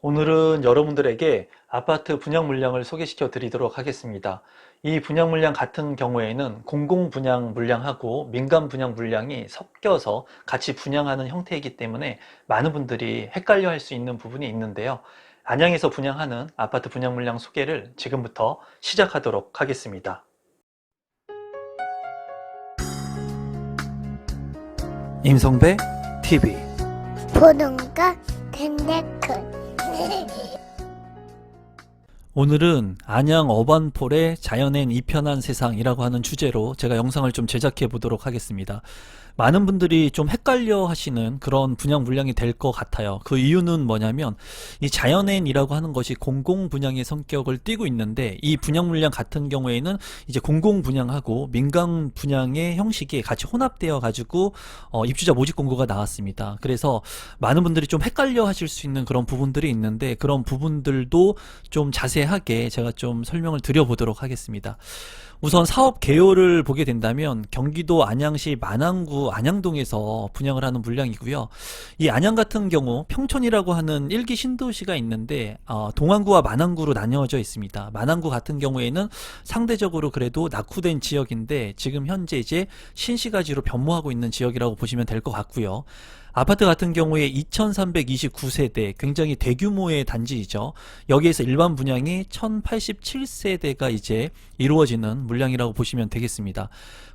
오늘은 여러분들에게 아파트 분양 물량을 소개시켜 드리도록 하겠습니다. 이 분양 물량 같은 경우에는 공공 분양 물량하고 민간 분양 물량이 섞여서 같이 분양하는 형태이기 때문에 많은 분들이 헷갈려 할 수 있는 부분이 있는데요. 안양에서 분양하는 아파트 분양 물량 소개를 지금부터 시작하도록 하겠습니다. 임성배 TV 보는 거 텐데큰 오늘은 안양 어반폴의 자연엔 이편한 세상이라고 하는 주제로 제가 영상을 좀 제작해 보도록 하겠습니다. 많은 분들이 좀 헷갈려 하시는 그런 분양 물량이 될 것 같아요. 그 이유는 뭐냐면 이 자연엔이라고 하는 것이 공공 분양의 성격을 띠고 있는데, 이 분양 물량 같은 경우에는 이제 공공 분양하고 민간 분양의 형식이 같이 혼합되어 가지고 입주자 모집 공고가 나왔습니다. 그래서 많은 분들이 좀 헷갈려 하실 수 있는 그런 부분들이 있는데, 그런 부분들도 좀 자세하게 제가 좀 설명을 드려보도록 하겠습니다. 우선 사업 개요를 보게 된다면 경기도 안양시 만안구 안양동에서 분양을 하는 물량이고요. 이 안양 같은 경우 평촌이라고 하는 1기 신도시가 있는데 동안구와 만안구로 나뉘어져 있습니다. 만안구 같은 경우에는 상대적으로 그래도 낙후된 지역인데 지금 현재 이제 신시가지로 변모하고 있는 지역이라고 보시면 될 것 같고요. 아파트 같은 경우에 2329세대, 굉장히 대규모의 단지이죠. 여기에서 일반 분양이 1087세대가 이제 이루어지는 물량이라고 보시면 되겠습니다.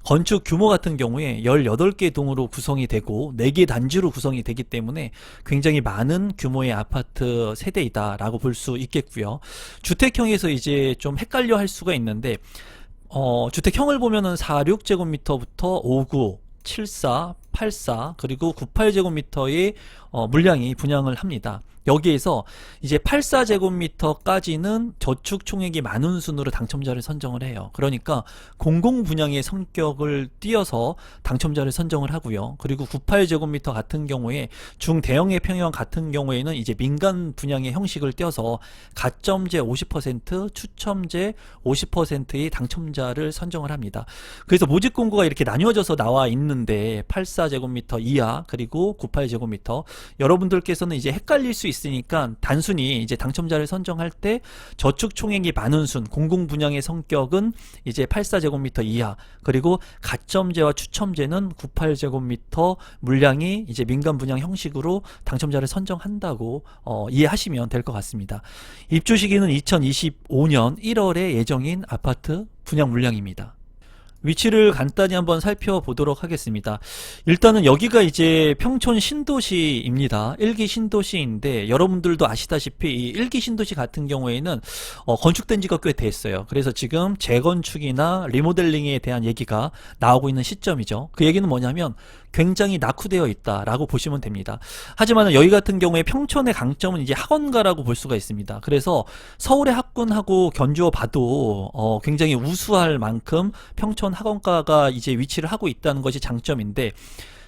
건축 규모 같은 경우에 18개 동으로 구성이 되고 4개 단지로 구성이 되기 때문에 굉장히 많은 규모의 아파트 세대이다라고 볼 수 있겠고요. 주택형에서 이제 좀 헷갈려 할 수가 있는데, 주택형을 보면은 46제곱미터부터 59, 74, 84 그리고 98제곱미터의 물량이 분양을 합니다. 여기에서 이제 84제곱미터까지는 저축 총액이 많은 순으로 당첨자를 선정을 해요. 그러니까 공공 분양의 성격을 띄어서 당첨자를 선정을 하고요. 그리고 98제곱미터 같은 경우에 중대형의 평형 같은 경우에는 이제 민간 분양의 형식을 띄어서 가점제 50%, 추첨제 50%의 당첨자를 선정을 합니다. 그래서 모집 공고가 이렇게 나뉘어져서 나와 있는데 84제곱미터 이하 그리고 98제곱미터, 여러분들께서는 이제 헷갈릴 수 있으니까 단순히 이제 당첨자를 선정할 때 저축 총액이 많은 순 공공 분양의 성격은 이제 84제곱미터 이하, 그리고 가점제와 추첨제는 98제곱미터 물량이 이제 민간 분양 형식으로 당첨자를 선정한다고 이해하시면 될 것 같습니다. 입주 시기는 2025년 1월에 예정인 아파트 분양 물량입니다. 위치를 간단히 한번 살펴보도록 하겠습니다. 일단은 여기가 이제 평촌 신도시입니다. 1기 신도시인데 여러분들도 아시다시피 이 1기 신도시 같은 경우에는 건축된 지가 꽤 됐어요. 그래서 지금 재건축이나 리모델링에 대한 얘기가 나오고 있는 시점이죠. 그 얘기는 뭐냐면 굉장히 낙후되어 있다라고 보시면 됩니다. 하지만 여기 같은 경우에 평촌의 강점은 이제 학원가라고 볼 수가 있습니다. 그래서 서울의 학군하고 견주어 봐도 굉장히 우수할 만큼 평촌 학원가가 이제 위치를 하고 있다는 것이 장점인데,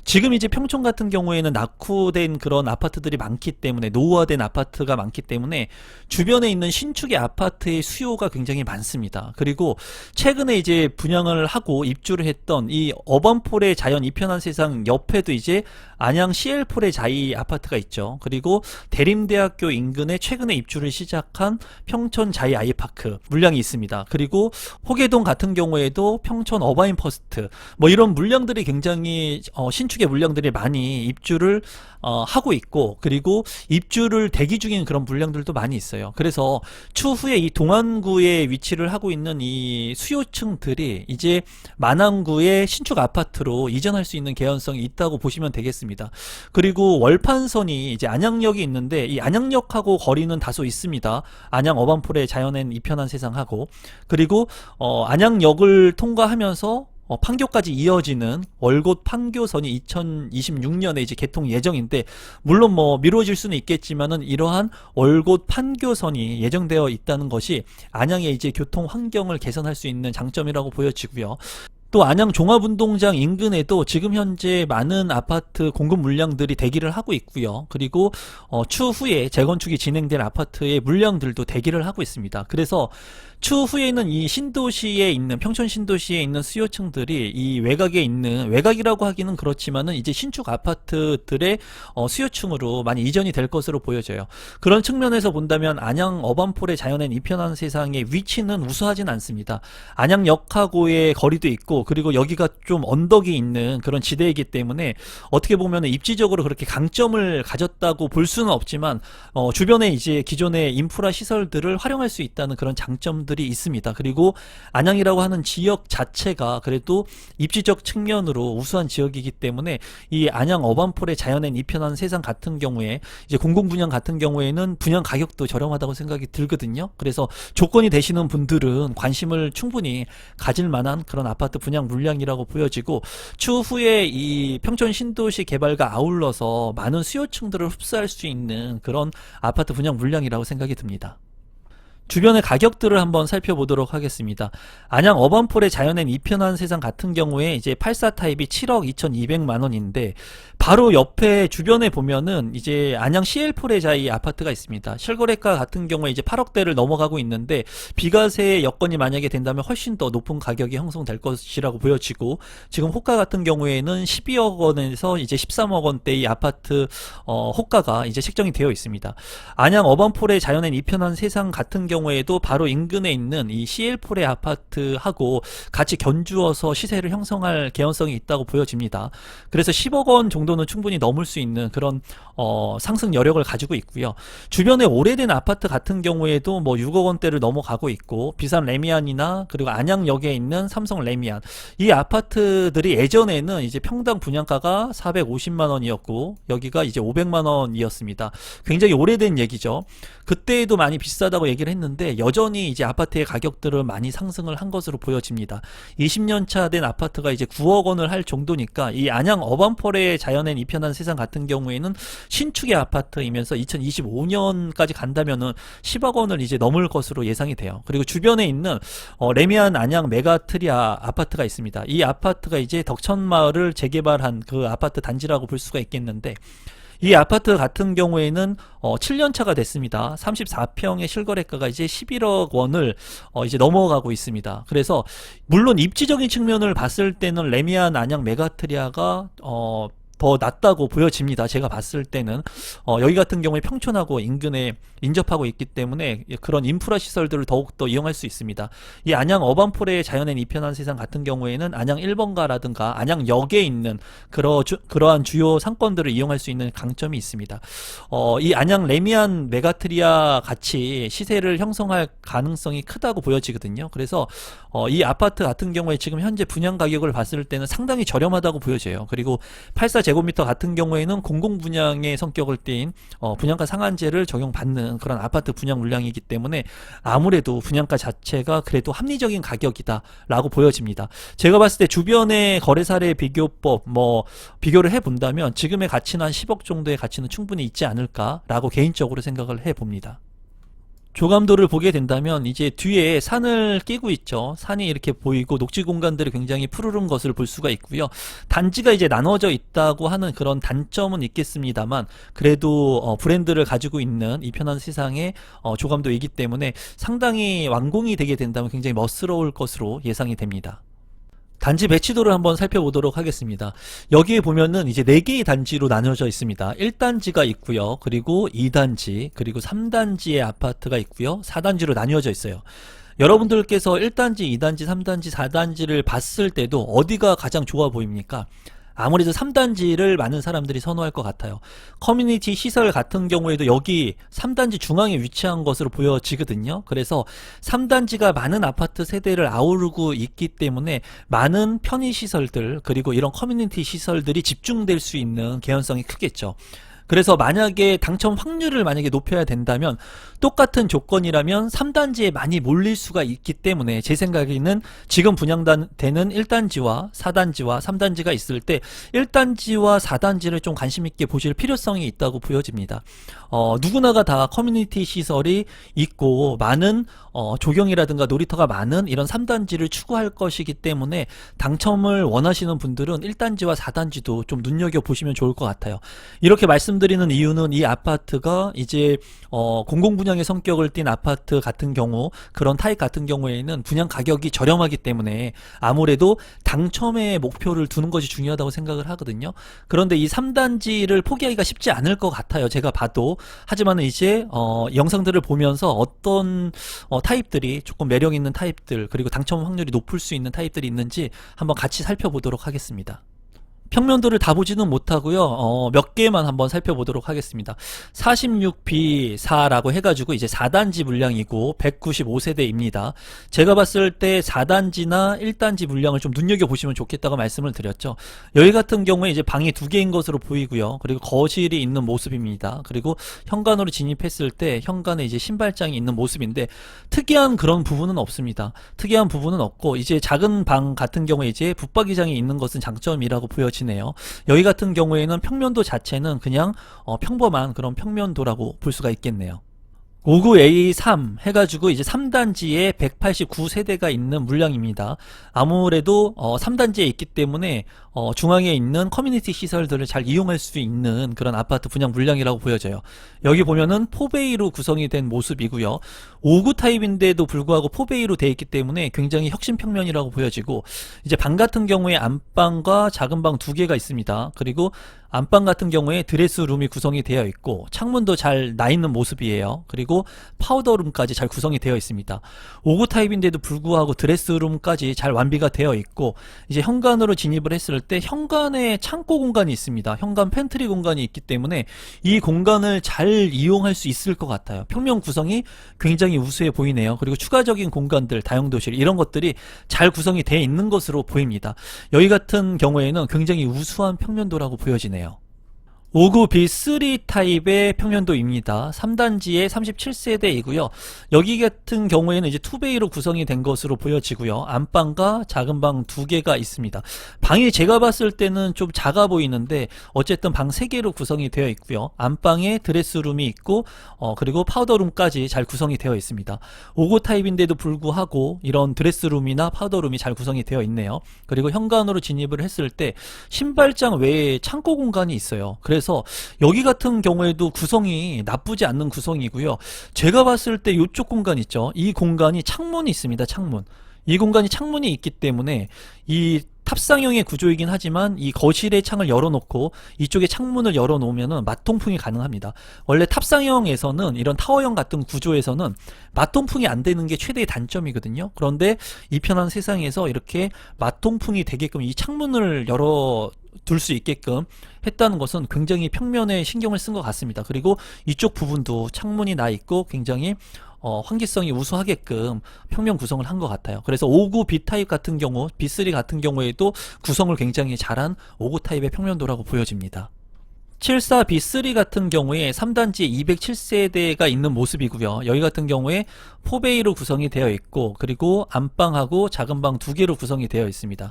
지금 이제 평촌 같은 경우에는 낙후된 그런 아파트들이 많기 때문에, 노후화된 아파트가 많기 때문에 주변에 있는 신축의 아파트의 수요가 굉장히 많습니다. 그리고 최근에 이제 분양을 하고 입주를 했던 이 어반폴의 자연 이편한 세상 옆에도 이제 안양 CL폴의 자이 아파트가 있죠. 그리고 대림대학교 인근에 최근에 입주를 시작한 평촌 자이 아이파크 물량이 있습니다. 그리고 호계동 같은 경우에도 평촌 어바인퍼스트, 뭐 이런 물량들이 굉장히 신축의 물량들이 많이 입주를 하고 있고, 그리고 입주를 대기 중인 그런 물량들도 많이 있어요. 그래서 추후에 이 동안구에 위치를 하고 있는 이 수요층들이 이제 만안구의 신축 아파트로 이전할 수 있는 개연성이 있다고 보시면 되겠습니다. 그리고 월판선이 이제 안양역이 있는데, 이 안양역하고 거리는 다소 있습니다. 안양 어반폴의 자연엔 이편한 세상하고, 그리고 안양역을 통과하면서 판교까지 이어지는 월곶 판교선이 2026년에 이제 개통 예정인데, 물론 뭐 미뤄질 수는 있겠지만은 이러한 월곶 판교선이 예정되어 있다는 것이 안양의 이제 교통 환경을 개선할 수 있는 장점이라고 보여지고요. 또 안양 종합운동장 인근에도 지금 현재 많은 아파트 공급 물량들이 대기를 하고 있고요. 그리고 추후에 재건축이 진행될 아파트의 물량들도 대기를 하고 있습니다. 그래서 추후에는 이 신도시에 있는 평촌 신도시에 있는 수요층들이 이 외곽에 있는 외곽이라고 하기는 그렇지만은 이제 신축 아파트들의 수요층으로 많이 이전이 될 것으로 보여져요. 그런 측면에서 본다면 안양 어반폴의 자연엔 이편한 세상의 위치는 우수하진 않습니다. 안양역하고의 거리도 있고 그리고 여기가 좀 언덕이 있는 그런 지대이기 때문에 어떻게 보면 입지적으로 그렇게 강점을 가졌다고 볼 수는 없지만 주변에 이제 기존의 인프라 시설들을 활용할 수 있다는 그런 장점들이 있습니다. 그리고 안양이라고 하는 지역 자체가 그래도 입지적 측면으로 우수한 지역이기 때문에 이 안양 어반폴의 자연엔 이편한 세상 같은 경우에 이제 공공분양 같은 경우에는 분양 가격도 저렴하다고 생각이 들거든요. 그래서 조건이 되시는 분들은 관심을 충분히 가질 만한 그런 아파트 분양 물량이라고 보여지고 추후에 이 평촌 신도시 개발과 아울러서 많은 수요층들을 흡수할 수 있는 그런 아파트 분양 물량이라고 생각이 듭니다. 주변의 가격들을 한번 살펴보도록 하겠습니다. 안양 어반폴의 자연엔 이편한 세상 같은 경우에 이제 84 타입이 7억 2,200만 원인데 바로 옆에 주변에 보면은 이제 안양 CL4의 자이 아파트가 있습니다. 실거래가 같은 경우에 이제 8억대를 넘어가고 있는데 비과세 여건이 만약에 된다면 훨씬 더 높은 가격이 형성될 것이라고 보여지고 지금 호가 같은 경우에는 12억 원에서 이제 13억 원대의 아파트 호가가 이제 책정이 되어 있습니다. 안양 어반폴의 자연엔 이편한 세상 같은 경우에도 바로 인근에 있는 이 CL4의 아파트하고 같이 견주어서 시세를 형성할 개연성이 있다고 보여집니다. 그래서 10억 원 정도는 충분히 넘을 수 있는 그런 상승 여력을 가지고 있고요. 주변에 오래된 아파트 같은 경우에도 뭐 6억 원대를 넘어가고 있고 비산 레미안이나 그리고 안양역에 있는 삼성 레미안 이 아파트들이 예전에는 이제 평당 분양가가 450만 원이었고 여기가 이제 500만 원이었습니다. 굉장히 오래된 얘기죠. 그때에도 많이 비싸다고 얘기를 했는데 여전히 이제 아파트의 가격들은 많이 상승을 한 것으로 보여집니다. 20년 차 된 아파트가 이제 9억 원을 할 정도니까 이 안양 어반폴의 자연엔 이편한 세상 같은 경우에는 신축의 아파트이면서 2025년까지 간다면은 10억 원을 이제 넘을 것으로 예상이 돼요. 그리고 주변에 있는 레미안 안양 메가트리아 아파트가 있습니다. 이 아파트가 이제 덕천마을을 재개발한 그 아파트 단지라고 볼 수가 있겠는데 이 아파트 같은 경우에는 7년 차가 됐습니다. 34평의 실거래가가 이제 11억 원을 이제 넘어가고 있습니다. 그래서 물론 입지적인 측면을 봤을 때는 레미안 안양 메가트리아가 더 낫다고 보여집니다. 제가 봤을 때는 여기 같은 경우에 평촌하고 인근에 인접하고 있기 때문에 그런 인프라 시설들을 더욱더 이용할 수 있습니다. 이 안양 어반폴의 자연엔 이편한 세상 같은 경우에는 안양 1번가라든가 안양역에 있는 그러한 주요 상권들을 이용할 수 있는 강점이 있습니다. 이 안양 레미안 메가트리아 같이 시세를 형성할 가능성이 크다고 보여지거든요. 그래서 이 아파트 같은 경우에 지금 현재 분양 가격을 봤을 때는 상당히 저렴하다고 보여져요. 그리고 84제곱미터 같은 경우에는 공공분양의 성격을 띠인 분양가 상한제를 적용받는 그런 아파트 분양 물량이기 때문에 아무래도 분양가 자체가 그래도 합리적인 가격이다 라고 보여집니다. 제가 봤을 때 주변의 거래사례 비교법 비교를 해본다면 지금의 가치는 한 10억 정도의 가치는 충분히 있지 않을까 라고 개인적으로 생각을 해봅니다. 조감도를 보게 된다면 이제 뒤에 산을 끼고 있죠. 산이 이렇게 보이고 녹지 공간들이 굉장히 푸르른 것을 볼 수가 있고요. 단지가 이제 나눠져 있다고 하는 그런 단점은 있겠습니다만 그래도 브랜드를 가지고 있는 이편한 세상의 조감도이기 때문에 상당히 완공이 되게 된다면 굉장히 멋스러울 것으로 예상이 됩니다. 단지 배치도를 한번 살펴보도록 하겠습니다. 여기에 보면은 이제 4개의 단지로 나눠져 있습니다. 1단지가 있고요. 그리고 2단지, 그리고 3단지의 아파트가 있고요. 4단지로 나뉘어져 있어요. 여러분들께서 1단지, 2단지, 3단지, 4단지를 봤을 때도 어디가 가장 좋아 보입니까? 아무래도 3단지를 많은 사람들이 선호할 것 같아요. 커뮤니티 시설 같은 경우에도 여기 3단지 중앙에 위치한 것으로 보여지거든요. 그래서 3단지가 많은 아파트 세대를 아우르고 있기 때문에 많은 편의시설들 그리고 이런 커뮤니티 시설들이 집중될 수 있는 개연성이 크겠죠. 그래서 만약에 당첨 확률을 만약에 높여야 된다면 똑같은 조건이라면 3단지에 많이 몰릴 수가 있기 때문에 제 생각에는 지금 분양되는 1단지와 4단지와 3단지가 있을 때 1단지와 4단지를 좀 관심있게 보실 필요성이 있다고 보여집니다. 누구나가 다 커뮤니티 시설이 있고 많은 조경이라든가 놀이터가 많은 이런 3단지를 추구할 것이기 때문에 당첨을 원하시는 분들은 1단지와 4단지도 좀 눈여겨보시면 좋을 것 같아요. 이렇게 말씀드리면 말씀드리는 이유는 이 아파트가 이제 공공분양의 성격을 띤 아파트 같은 경우, 그런 타입 같은 경우에는 분양 가격이 저렴하기 때문에 아무래도 당첨의 목표를 두는 것이 중요하다고 생각을 하거든요. 그런데 이 3단지를 포기하기가 쉽지 않을 것 같아요, 제가 봐도. 하지만 이제 영상들을 보면서 어떤 타입들이 조금 매력 있는 타입들, 그리고 당첨 확률이 높을 수 있는 타입들이 있는지 한번 같이 살펴보도록 하겠습니다. 평면도를 다 보지는 못하고요. 몇 개만 한번 살펴보도록 하겠습니다. 46B4라고 해가지고 이제 4단지 물량이고 195세대입니다. 제가 봤을 때 4단지나 1단지 물량을 좀 눈여겨보시면 좋겠다고 말씀을 드렸죠. 여기 같은 경우에 이제 방이 2개인 것으로 보이고요. 그리고 거실이 있는 모습입니다. 그리고 현관으로 진입했을 때 현관에 이제 신발장이 있는 모습인데 특이한 그런 부분은 없습니다. 특이한 부분은 없고 이제 작은 방 같은 경우에 이제 붙박이장이 있는 것은 장점이라고 보여집니다. 네요. 여기 같은 경우에는 평면도 자체는 그냥 평범한 그런 평면도라고 볼 수가 있겠네요. 59A3 해가지고 이제 3단지에 189세대가 있는 물량입니다. 아무래도 3단지에 있기 때문에 중앙에 있는 커뮤니티 시설들을 잘 이용할 수 있는 그런 아파트 분양 물량이라고 보여져요. 여기 보면은 4베이로 구성이 된 모습이고요. 5구 타입인데도 불구하고 4베이로 되어 있기 때문에 굉장히 혁신 평면이라고 보여지고, 이제 방 같은 경우에 안방과 작은 방 2개가 있습니다. 그리고 안방 같은 경우에 드레스룸이 구성이 되어 있고 창문도 잘 나 있는 모습이에요. 그리고 파우더룸까지 잘 구성이 되어 있습니다. 5구 타입인데도 불구하고 드레스룸까지 잘 완비가 되어 있고, 이제 현관으로 진입을 했을 때 현관에 창고 공간이 있습니다. 현관 팬트리 공간이 있기 때문에 이 공간을 잘 이용할 수 있을 것 같아요. 평면 구성이 굉장히 우수해 보이네요. 그리고 추가적인 공간들, 다용도실 이런 것들이 잘 구성이 되어 있는 것으로 보입니다. 여기 같은 경우에는 굉장히 우수한 평면도라고 보여지네요. 59B3 타입의 평면도입니다. 3단지에 37세대이고요. 여기 같은 경우에는 이제 2베이로 구성이 된 것으로 보여지고요. 안방과 작은 방 2개가 있습니다. 방이 제가 봤을 때는 좀 작아 보이는데 어쨌든 방 3개로 구성이 되어 있고요. 안방에 드레스룸이 있고 그리고 파우더룸까지 잘 구성이 되어 있습니다. 59 타입인데도 불구하고 이런 드레스룸이나 파우더룸이 잘 구성이 되어 있네요. 그리고 현관으로 진입을 했을 때 신발장 외에 창고 공간이 있어요. 그래서 여기 같은 경우에도 구성이 나쁘지 않는 구성이고요. 제가 봤을 때 이쪽 공간 있죠. 이 공간이 창문이 있습니다. 창문. 이 공간이 창문이 있기 때문에 이 탑상형의 구조이긴 하지만 이 거실의 창을 열어놓고 이쪽에 창문을 열어놓으면 맞통풍이 가능합니다. 원래 탑상형에서는 이런 타워형 같은 구조에서는 맞통풍이 안 되는 게 최대의 단점이거든요. 그런데 이 편한 세상에서 이렇게 맞통풍이 되게끔 이 창문을 열어 둘 수 있게끔 했다는 것은 굉장히 평면에 신경을 쓴 것 같습니다. 그리고 이쪽 부분도 창문이 나 있고 굉장히 환기성이 우수하게끔 평면 구성을 한 것 같아요. 그래서 59 B타입 같은 경우, B3 같은 경우에도 구성을 굉장히 잘한 59 타입의 평면도라고 보여집니다. 74B3 같은 경우에 3단지에 207세대가 있는 모습이고요. 여기 같은 경우에 4베이로 구성이 되어 있고 그리고 안방하고 작은 방 2개로 구성이 되어 있습니다.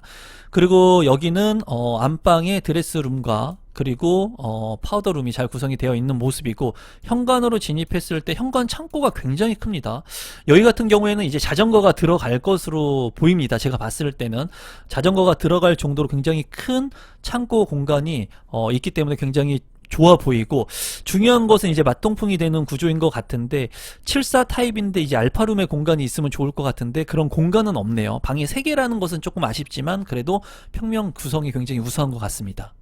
그리고 여기는 안방에 드레스룸과 그리고 파우더룸이 잘 구성이 되어 있는 모습이고, 현관으로 진입했을 때 현관 창고가 굉장히 큽니다. 여기 같은 경우에는 이제 자전거가 들어갈 것으로 보입니다. 제가 봤을 때는 자전거가 들어갈 정도로 굉장히 큰 창고 공간이 있기 때문에 굉장히 좋아 보이고, 중요한 것은 이제 맞동풍이 되는 구조인 것 같은데 74 타입인데 이제 알파룸의 공간이 있으면 좋을 것 같은데 그런 공간은 없네요. 방이 3개라는 것은 조금 아쉽지만 그래도 평면 구성이 굉장히 우수한 것 같습니다.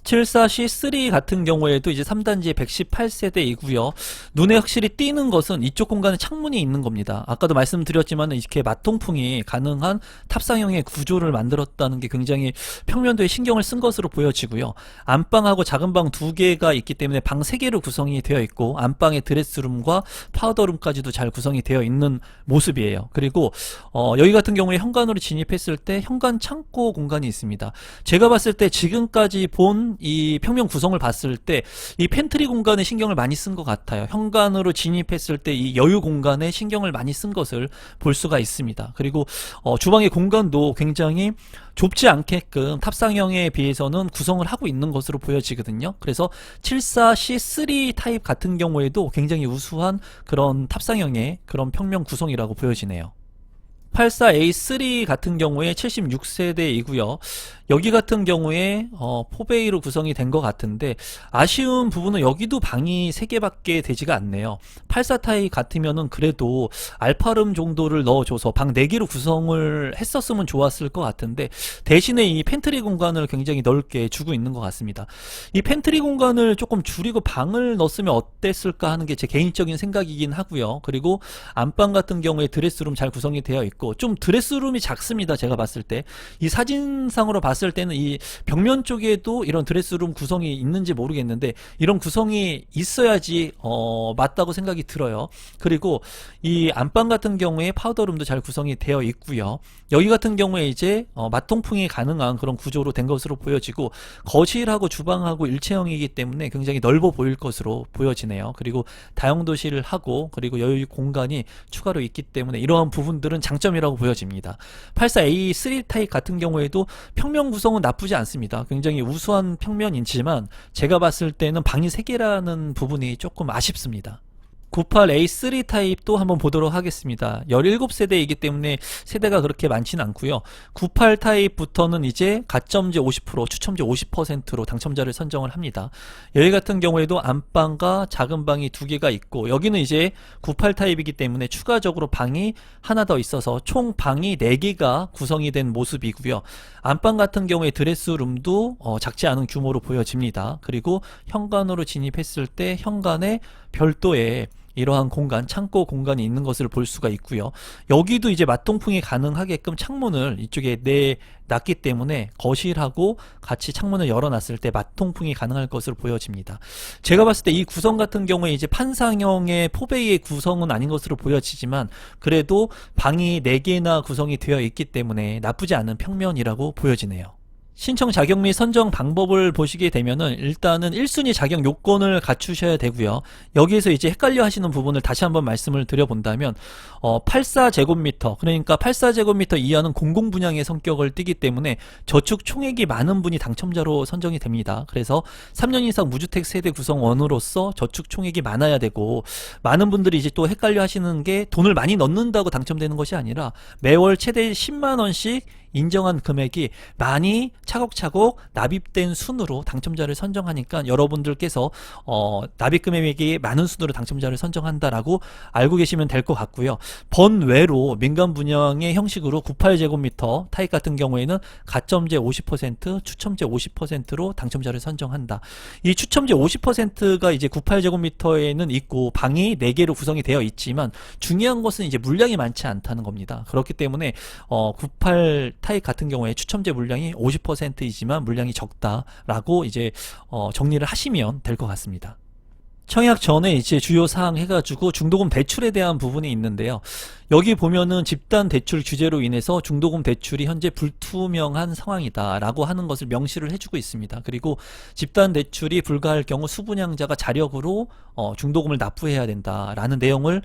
74C3 같은 경우에도 이제 3단지에 118세대이고요. 눈에 확실히 띄는 것은 이쪽 공간에 창문이 있는 겁니다. 아까도 말씀드렸지만 이렇게 맞통풍이 가능한 탑상형의 구조를 만들었다는 게 굉장히 평면도에 신경을 쓴 것으로 보여지고요. 안방하고 작은 방 2개가 있기 때문에 방 3개로 구성이 되어 있고 안방에 드레스룸과 파우더룸까지도 잘 구성이 되어 있는 모습이에요. 그리고 여기 같은 경우에 현관으로 진입했을 때 현관 창고 공간이 있습니다. 제가 봤을 때 지금까지 본 이 평면 구성을 봤을 때 이 팬트리 공간에 신경을 많이 쓴 것 같아요. 현관으로 진입했을 때 이 여유 공간에 신경을 많이 쓴 것을 볼 수가 있습니다. 그리고 주방의 공간도 굉장히 좁지 않게끔 탑상형에 비해서는 구성을 하고 있는 것으로 보여지거든요. 그래서 74C3 타입 같은 경우에도 굉장히 우수한 그런 탑상형의 그런 평면 구성이라고 보여지네요. 84A3 같은 경우에 76세대이고요. 여기 같은 경우에 4베이로 구성이 된 것 같은데 아쉬운 부분은 여기도 방이 3개밖에 되지가 않네요. 84 타입 같으면은 그래도 알파룸 정도를 넣어줘서 방 4개로 구성을 했었으면 좋았을 것 같은데 대신에 이 팬트리 공간을 굉장히 넓게 주고 있는 것 같습니다. 이 팬트리 공간을 조금 줄이고 방을 넣었으면 어땠을까 하는 게 제 개인적인 생각이긴 하고요. 그리고 안방 같은 경우에 드레스룸 잘 구성이 되어 있고 좀 드레스룸이 작습니다. 제가 봤을 때 이 사진상으로 봤을 때는 이 벽면 쪽에도 이런 드레스룸 구성이 있는지 모르겠는데 이런 구성이 있어야지 맞다고 생각이 들어요. 그리고 이 안방 같은 경우에 파우더룸도 잘 구성이 되어 있고요. 여기 같은 경우에 이제 맞통풍이 가능한 그런 구조로 된 것으로 보여지고 거실하고 주방하고 일체형이기 때문에 굉장히 넓어 보일 것으로 보여지네요. 그리고 다용도실을 하고 그리고 여유 공간이 추가로 있기 때문에 이러한 부분들은 장점이라고 보여집니다. 84A 3 타입 같은 경우에도 평면 구성은 나쁘지 않습니다. 굉장히 우수한 평면이지만 제가 봤을 때는 방이 3개라는 부분이 조금 아쉽습니다. 98A3 타입도 한번 보도록 하겠습니다. 17세대이기 때문에 세대가 그렇게 많지는 않고요. 98 타입부터는 이제 가점제 50%, 추첨제 50%로 당첨자를 선정을 합니다. 여기 같은 경우에도 안방과 작은 방이 2개가 있고 여기는 이제 98 타입이기 때문에 추가적으로 방이 하나 더 있어서 총 방이 4개가 구성이 된 모습이고요. 안방 같은 경우에 드레스룸도 작지 않은 규모로 보여집니다. 그리고 현관으로 진입했을 때 현관에 별도의 이러한 공간, 창고 공간이 있는 것을 볼 수가 있고요. 여기도 이제 맞통풍이 가능하게끔 창문을 이쪽에 내놨기 때문에 거실하고 같이 창문을 열어놨을 때 맞통풍이 가능할 것으로 보여집니다. 제가 봤을 때 이 구성 같은 경우에 이제 판상형의 4베이의 구성은 아닌 것으로 보여지지만 그래도 방이 4개나 구성이 되어 있기 때문에 나쁘지 않은 평면이라고 보여지네요. 신청 자격 및 선정 방법을 보시게 되면은 일단은 1순위 자격 요건을 갖추셔야 되고요. 여기에서 이제 헷갈려 하시는 부분을 다시 한번 말씀을 드려본다면 84제곱미터 그러니까 84제곱미터 이하는 공공분양의 성격을 띠기 때문에 저축 총액이 많은 분이 당첨자로 선정이 됩니다. 그래서 3년 이상 무주택 세대 구성원으로서 저축 총액이 많아야 되고 많은 분들이 이제 또 헷갈려 하시는 게 돈을 많이 넣는다고 당첨되는 것이 아니라 매월 최대 10만원씩 인정한 금액이 많이 차곡차곡 납입된 순으로 당첨자를 선정하니까 여러분들께서 납입 금액이 많은 순으로 당첨자를 선정한다라고 알고 계시면 될 것 같고요. 번외로 민간 분양의 형식으로 98제곱미터 타입 같은 경우에는 가점제 50%, 추첨제 50%로 당첨자를 선정한다. 이 추첨제 50%가 이제 98제곱미터에는 있고 방이 4개로 구성이 되어 있지만 중요한 것은 이제 물량이 많지 않다는 겁니다. 그렇기 때문에 98 타입 같은 경우에 추첨제 물량이 50%이지만 물량이 적다라고 이제 정리를 하시면 될 것 같습니다. 청약 전에 이제 주요 사항 해가지고 중도금 대출에 대한 부분이 있는데요. 여기 보면은 집단 대출 규제로 인해서 중도금 대출이 현재 불투명한 상황이다 라고 하는 것을 명시를 해주고 있습니다. 그리고 집단 대출이 불가할 경우 수분양자가 자력으로 중도금을 납부해야 된다 라는 내용을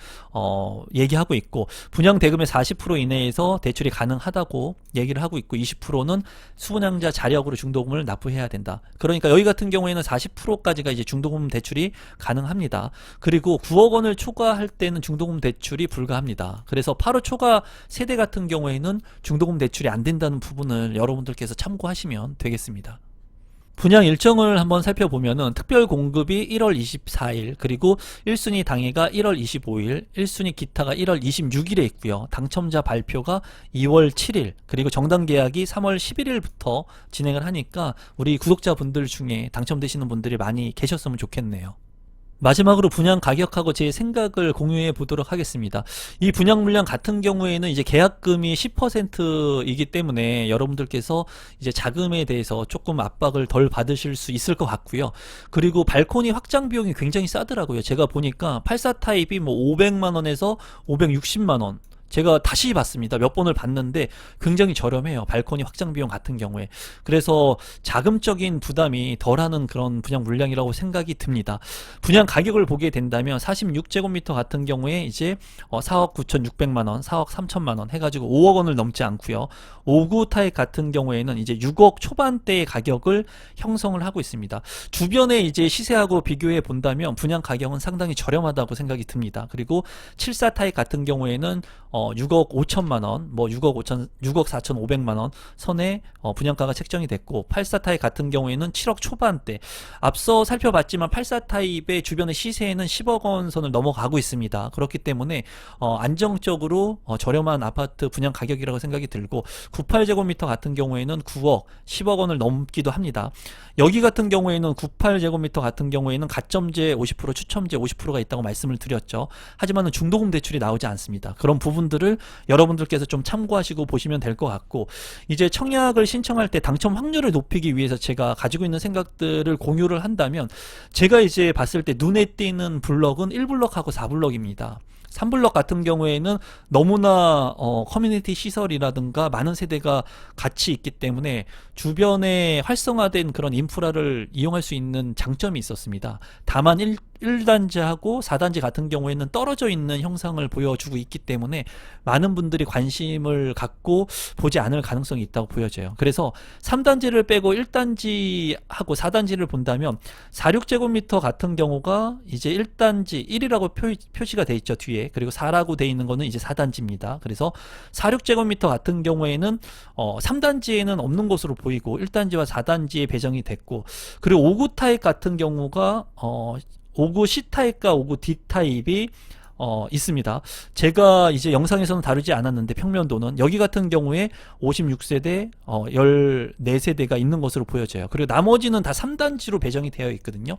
얘기하고 있고 분양 대금의 40% 이내에서 대출이 가능하다고 얘기를 하고 있고 20%는 수분양자 자력으로 중도금을 납부해야 된다. 그러니까 여기 같은 경우에는 40%까지가 이제 중도금 대출이 가능합니다. 그리고 9억 원을 초과할 때는 중도금 대출이 불가합니다. 그래서 8호 초과 세대 같은 경우에는 중도금 대출이 안 된다는 부분을 여러분들께서 참고하시면 되겠습니다. 분양 일정을 한번 살펴보면은 특별 공급이 1월 24일 그리고 1순위 당해가 1월 25일 1순위 기타가 1월 26일에 있고요. 당첨자 발표가 2월 7일 그리고 정당 계약이 3월 11일부터 진행을 하니까 우리 구독자분들 중에 당첨되시는 분들이 많이 계셨으면 좋겠네요. 마지막으로 분양 가격하고 제 생각을 공유해 보도록 하겠습니다. 이 분양 물량 같은 경우에는 이제 계약금이 10%이기 때문에 여러분들께서 이제 자금에 대해서 조금 압박을 덜 받으실 수 있을 것 같고요. 그리고 발코니 확장 비용이 굉장히 싸더라고요. 제가 보니까 84 타입이 뭐 500만원에서 560만원 제가 다시 봤습니다. 몇 번을 봤는데 굉장히 저렴해요. 발코니 확장 비용 같은 경우에. 그래서 자금적인 부담이 덜하는 그런 분양 물량이라고 생각이 듭니다. 분양 가격을 보게 된다면 46제곱미터 같은 경우에 이제 4억 9,600만원, 4억 3천만원 해가지고 5억 원을 넘지 않고요. 59 타입 같은 경우에는 이제 6억 초반대의 가격을 형성을 하고 있습니다. 주변에 이제 시세하고 비교해 본다면 분양 가격은 상당히 저렴하다고 생각이 듭니다. 그리고 74 타입 같은 경우에는 6억 5천만 원, 뭐 6억 4천5백만 원 선에 분양가가 책정이 됐고 84 타입 같은 경우에는 7억 초반대. 앞서 살펴봤지만 84 타입의 주변의 시세에는 10억 원 선을 넘어가고 있습니다. 그렇기 때문에 안정적으로 저렴한 아파트 분양 가격이라고 생각이 들고 98제곱미터 같은 경우에는 9억, 10억 원을 넘기도 합니다. 여기 같은 경우에는 98제곱미터 같은 경우에는 가점제 50%, 추첨제 50%가 있다고 말씀을 드렸죠. 하지만 중도금 대출이 나오지 않습니다. 그런 부분들을 여러분들께서 좀 참고하시고 보시면 될 것 같고, 이제 청약을 신청할 때 당첨 확률을 높이기 위해서 제가 가지고 있는 생각들을 공유를 한다면, 제가 이제 봤을 때 눈에 띄는 블럭은 1블럭하고 4블럭입니다. 3블럭 같은 경우에는 너무나 커뮤니티 시설이라든가 많은 세대가 같이 있기 때문에 주변에 활성화된 그런 인프라를 이용할 수 있는 장점이 있었습니다. 다만 1단지하고 4단지 같은 경우에는 떨어져 있는 형상을 보여주고 있기 때문에 많은 분들이 관심을 갖고 보지 않을 가능성이 있다고 보여져요. 그래서 3단지를 빼고 1단지하고 4단지를 본다면 46제곱미터 같은 경우가 이제 1단지 1이라고 표시가 돼 있죠, 뒤에. 그리고 4라고 돼 있는 거는 이제 4단지입니다. 그래서 46제곱미터 같은 경우에는 3단지에는 없는 것으로 보이고 1단지와 4단지에 배정이 됐고, 그리고 59 타입 같은 경우가 59 C타입과 59 D타입이 있습니다. 제가 이제 영상에서는 다루지 않았는데 평면도는 여기 같은 경우에 56세대 14세대가 있는 것으로 보여져요. 그리고 나머지는 다 3단지로 배정이 되어 있거든요.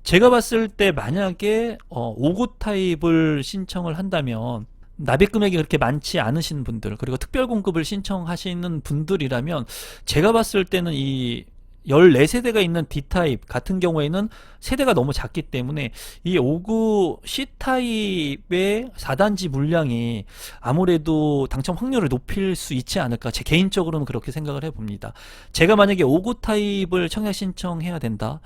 제가 봤을 때 만약에 59 타입을 신청을 한다면 납입 금액이 그렇게 많지 않으신 분들, 그리고 특별 공급을 신청하시는 분들이라면 제가 봤을 때는 이 14세대가 있는 D타입 같은 경우에는 세대가 너무 작기 때문에 이 59 C타입의 4단지 물량이 아무래도 당첨 확률을 높일 수 있지 않을까, 제 개인적으로는 그렇게 생각을 해봅니다. 제가 만약에 59 타입을 청약 신청해야 된다,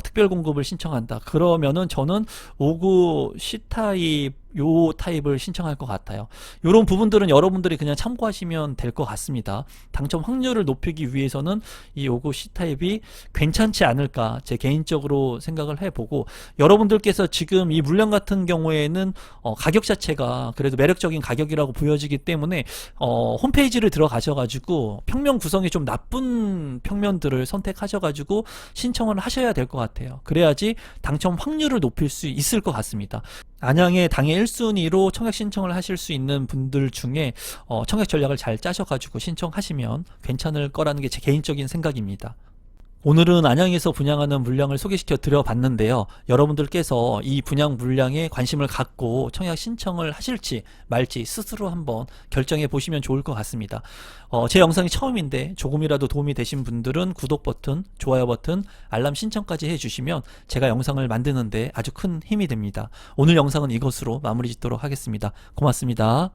특별 공급을 신청한다, 그러면은 저는 59 C타입 요 타입을 신청할 것 같아요. 이런 부분들은 여러분들이 그냥 참고하시면 될 것 같습니다. 당첨 확률을 높이기 위해서는 이 59 C타입이 괜찮지 않을까, 제 개인적으로 생각을 해보고, 여러분들께서 지금 이 물량 같은 경우에는 가격 자체가 그래도 매력적인 가격이라고 보여지기 때문에 홈페이지를 들어가셔가지고 평면 구성이 좀 나쁜 평면들을 선택하셔가지고 신청을 하셔야 될 것 같아요. 그래야지 당첨 확률을 높일 수 있을 것 같습니다. 안양에 당일 1순위로 청약 신청을 하실 수 있는 분들 중에 청약 전략을 잘 짜셔가지고 신청하시면 괜찮을 거라는 게 제 개인적인 생각입니다. 오늘은 안양에서 분양하는 물량을 소개시켜 드려 봤는데요. 여러분들께서 이 분양 물량에 관심을 갖고 청약 신청을 하실지 말지 스스로 한번 결정해 보시면 좋을 것 같습니다. 제 영상이 처음인데 조금이라도 도움이 되신 분들은 구독 버튼, 좋아요 버튼, 알람 신청까지 해주시면 제가 영상을 만드는데 아주 큰 힘이 됩니다. 오늘 영상은 이것으로 마무리 짓도록 하겠습니다. 고맙습니다.